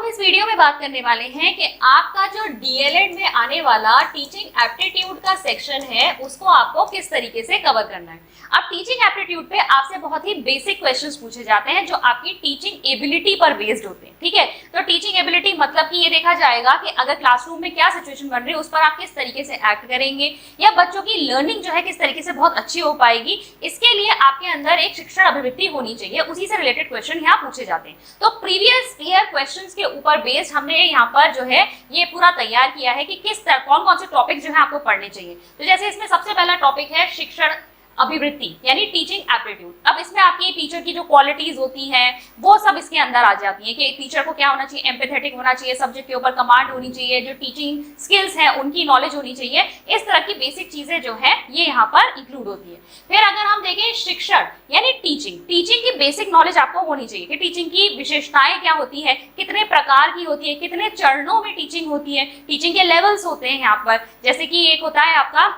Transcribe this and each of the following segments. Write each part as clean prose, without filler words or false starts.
हम इस वीडियो में बात करने वाले हैं कि आपका जो डीएलएड में आने वाला टीचिंग एप्टीट्यूड का सेक्शन है उसको आपको किस तरीके से कवर करना है। अब टीचिंग एप्टीट्यूड पे आपसे बहुत ही बेसिक क्वेश्चंस पूछे जाते हैं जो आपकी टीचिंग एबिलिटी पर बेस्ड होते हैं। ठीक है, तो टीचिंग एबिलिटी मतलब कि ये देखा जाएगा कि अगर क्लासरूम में क्या सिचुएशन बन रही है उस पर आप किस तरीके से एक्ट करेंगे या बच्चों की लर्निंग जो है किस तरीके से बहुत अच्छी हो पाएगी। इसके लिए आपके अंदर एक शिक्षण अभिवृत्ति होनी चाहिए, उसी से रिलेटेड क्वेश्चन यहाँ पूछे जाते हैं। तो प्रीवियस ईयर क्वेश्चंस के ऊपर बेस्ड हमने यहाँ पर जो है ये पूरा तैयार किया है कि किस तरह कौन कौन से टॉपिक जो है आपको पढ़ने चाहिए। तो जैसे इसमें सबसे पहला टॉपिक है शिक्षण अभिवृत्ति यानी टीचिंग एप्टीट्यूड। अब इसमें आपकी टीचर की जो क्वालिटीज होती हैं वो सब इसके अंदर आ जाती हैं कि टीचर को क्या होना चाहिए, एम्पैथेटिक होना चाहिए, सब्जेक्ट के ऊपर कमांड होनी चाहिए, जो टीचिंग स्किल्स हैं उनकी नॉलेज होनी चाहिए। इस तरह की बेसिक चीजें जो है ये यहाँ पर इंक्लूड होती है। फिर अगर हम देखें शिक्षण यानी टीचिंग की बेसिक नॉलेज आपको होनी चाहिए कि टीचिंग की विशेषताएं क्या होती है, कितने प्रकार की होती है, कितने चरणों में टीचिंग होती है, टीचिंग के लेवल्स होते हैं यहाँ पर। जैसे कि एक होता है आपका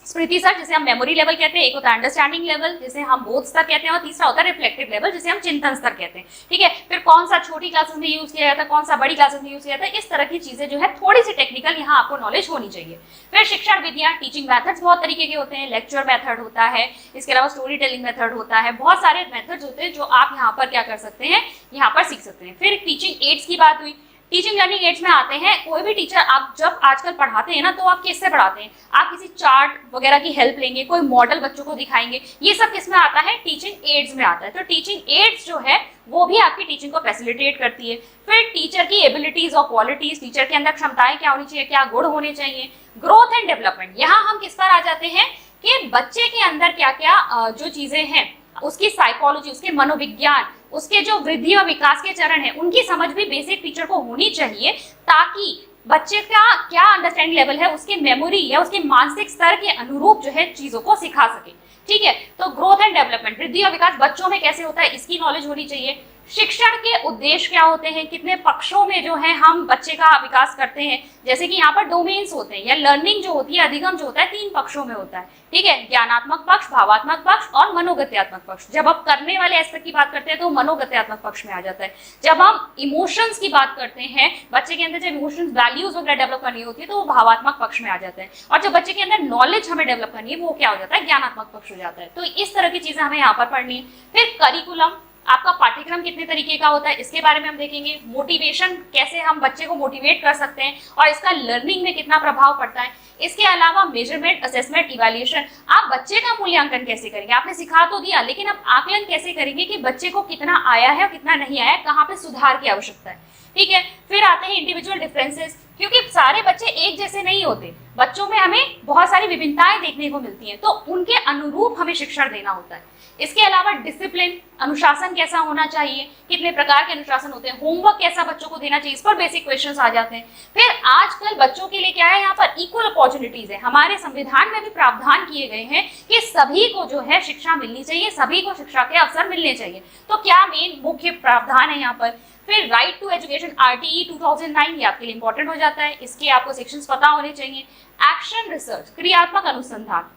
स्मृति स्तर जिसे हम मेमोरी लेवल कहते हैं, एक होता है अंडरस्टैंडिंग लेवल जिसे हम बोध स्तर कहते हैं और तीसरा होता है रिफ्लेक्टिव लेवल जिसे हम चिंतन स्तर कहते हैं। ठीक है, फिर कौन सा छोटी क्लासेस में यूज किया जाता है, कौन सा बड़ी क्लासेस में यूज किया जाता है, इस तरह की चीजें जो है थोड़ी सी टेक्निकल यहाँ आपको नॉलेज होनी चाहिए। फिर शिक्षण विधियां, टीचिंग मेथड्स बहुत तरीके के होते हैं, लेक्चर मेथड होता है, इसके अलावा स्टोरी टेलिंग मेथड होता है, बहुत सारे मेथड्स होते हैं जो आप यहाँ पर क्या कर सकते हैं, यहाँ पर सीख सकते हैं। फिर टीचिंग एड्स की बात हुई, टीचिंग लर्निंग एड्स में आते हैं। कोई भी टीचर आप जब आजकल पढ़ाते हैं ना तो आप किससे पढ़ाते हैं, आप किसी चार्ट वगैरह की हेल्प लेंगे, कोई मॉडल बच्चों को दिखाएंगे, ये सब किस में आता है, टीचिंग एड्स में आता है। तो टीचिंग एड्स जो है वो भी आपकी टीचिंग को फैसिलिटेट करती है। फिर टीचर की एबिलिटीज और क्वालिटीज, टीचर के अंदर क्षमताएं क्या होनी चाहिए, क्या गुण होने चाहिए। ग्रोथ एंड डेवलपमेंट, यहाँ हम किस पर आ जाते हैं कि बच्चे के अंदर क्या क्या जो चीजें हैं, उसकी साइकोलॉजी, उसके मनोविज्ञान, उसके जो वृद्धि और विकास के चरण है उनकी समझ भी बेसिक टीचर को होनी चाहिए ताकि बच्चे का क्या अंडरस्टैंडिंग लेवल है, उसके मेमोरी या उसके मानसिक स्तर के अनुरूप जो है चीजों को सिखा सके। ठीक है, तो ग्रोथ एंड डेवलपमेंट, वृद्धि और विकास बच्चों में कैसे होता है इसकी नॉलेज होनी चाहिए। शिक्षण के उद्देश्य क्या होते हैं, कितने पक्षों में जो है हम बच्चे का विकास करते हैं, जैसे कि यहाँ पर डोमेन्स होते हैं या लर्निंग जो होती है, अधिगम जो होता है 3 पक्षों में होता है। ठीक है, ज्ञानात्मक पक्ष, भावात्मक पक्ष और मनोगत्यात्मक पक्ष। जब आप करने वाले एस्पेक्ट की बात करते हैं तो मनोगत्यात्मक पक्ष में आ जाता है। जब हम इमोशंस की बात करते हैं, बच्चे के अंदर जब इमोशंस वैल्यूज वगैरह डेवलप करनी होती है तो वो भावात्मक पक्ष में आ जाता है। और जब बच्चे के अंदर नॉलेज हमें डेवलप करनी है वो क्या हो जाता है, ज्ञानात्मक पक्ष हो जाता है। तो इस तरह की चीजें हमें यहाँ पर पढ़नी है। फिर करिकुलम, आपका पाठ्यक्रम कितने तरीके का होता है इसके बारे में हम देखेंगे। मोटिवेशन, कैसे हम बच्चे को मोटिवेट कर सकते हैं और इसका लर्निंग में कितना प्रभाव पड़ता है। इसके अलावा मेजरमेंट, असेसमेंट, इवैल्यूएशन, आप बच्चे का मूल्यांकन कैसे करेंगे, आपने सिखा तो दिया लेकिन आप आकलन कैसे करेंगे कि बच्चे को कितना आया है और कितना नहीं आया है, कहाँ पे सुधार की आवश्यकता है। ठीक है, फिर आते हैं इंडिविजुअल डिफरेंसेस, क्योंकि सारे बच्चे एक जैसे नहीं होते, बच्चों में हमें बहुत सारी विभिन्नताएं देखने को मिलती हैं, तो उनके अनुरूप हमें शिक्षण देना होता है। इसके अलावा डिसिप्लिन, अनुशासन कैसा होना चाहिए, कितने प्रकार के अनुशासन होते हैं, होमवर्क कैसा बच्चों को देना चाहिए, इस पर बेसिक क्वेश्चंस आ जाते हैं। फिर आजकल बच्चों के लिए क्या है, यहाँ पर इक्वल अपॉर्चुनिटीज है, हमारे संविधान में भी प्रावधान किए गए हैं कि सभी को जो है शिक्षा मिलनी चाहिए, सभी को शिक्षा के अवसर मिलने चाहिए। तो क्या मेन मुख्य प्रावधान है यहाँ पर। फिर राइट टू एजुकेशन, RTE 2009, ये आपके लिए इंपॉर्टेंट हो जाता है, इसके आपको सेक्शंस पता होने चाहिए। एक्शन रिसर्च, क्रियात्मक अनुसंधान,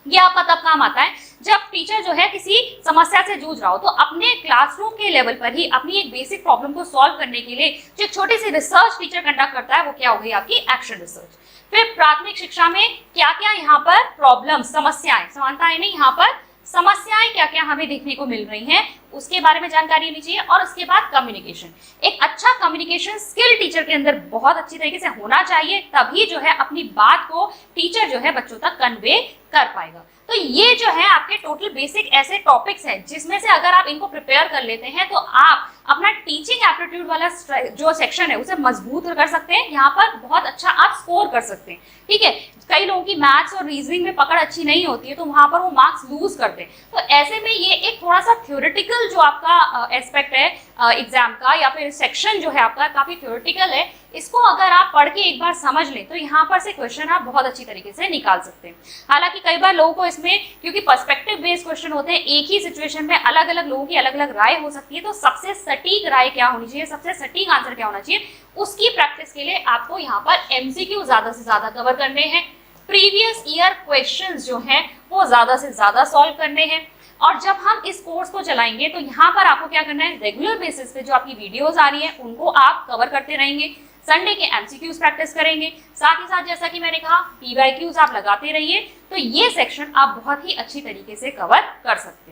ये आपका तब काम आता है जब टीचर जो है किसी समस्या से जूझ रहा हो तो अपने क्लासरूम के लेवल पर ही अपनी एक बेसिक प्रॉब्लम को सॉल्व करने के लिए जो छोटी सी रिसर्च टीचर कंडक्ट करता है वो क्या हो गई आपकी एक्शन रिसर्च। फिर प्राथमिक शिक्षा में क्या क्या यहाँ पर प्रॉब्लम, समस्याएं, समानताएं नहीं, यहाँ पर समस्याएं क्या क्या हमें देखने को मिल रही हैं उसके बारे में जानकारी होनी चाहिए। और उसके बाद कम्युनिकेशन, एक अच्छा कम्युनिकेशन स्किल टीचर के अंदर बहुत अच्छी तरीके से होना चाहिए, तभी जो है अपनी बात को टीचर जो है बच्चों तक कन्वे कर पाएगा। तो ये जो है आपके टोटल बेसिक ऐसे टॉपिक्स हैं जिसमें से अगर आप इनको प्रिपेयर कर लेते हैं तो आप अपना टीचिंग एप्टीट्यूड वाला जो सेक्शन है उसे मजबूत कर सकते हैं, यहाँ पर बहुत अच्छा आप स्कोर कर सकते हैं। ठीक है, कई लोगों की मैथ्स और रीजनिंग में पकड़ अच्छी नहीं होती है तो वहां पर वो मार्क्स लूज करते हैं। तो ऐसे में ये एक थोड़ा सा थ्योरेटिकल जो आपका एस्पेक्ट है एग्जाम का या फिर सेक्शन जो है आपका काफी थ्योरेटिकल है, इसको अगर आप पढ़ के एक बार समझ लें तो यहाँ पर से क्वेश्चन आप बहुत अच्छी तरीके से निकाल सकते हैं। हालांकि कई बार लोगों को इसमें क्योंकि पर्सपेक्टिव बेस्ड क्वेश्चन होते हैं, एक ही सिचुएशन में अलग अलग लोगों की अलग अलग राय हो सकती है, तो सबसे सटीक राय क्या होनी चाहिए, सबसे सटीक आंसर क्या होना चाहिए, उसकी प्रैक्टिस के लिए आपको यहाँ पर MCQ ज्यादा से ज्यादा कवर करने हैं। प्रीवियस ईयर क्वेश्चंस जो हैं वो ज्यादा से ज्यादा सॉल्व करने हैं। और जब हम इस कोर्स को चलाएंगे तो यहाँ पर आपको क्या करना है, रेगुलर बेसिस पे जो आपकी वीडियोस आ रही हैं उनको आप कवर करते रहेंगे, संडे के एमसीक्यूज प्रैक्टिस करेंगे, साथ ही साथ जैसा कि मैंने कहा पीवाईक्यूज आप लगाते रहिए। तो ये सेक्शन आप बहुत ही अच्छी तरीके से कवर कर सकते हैं।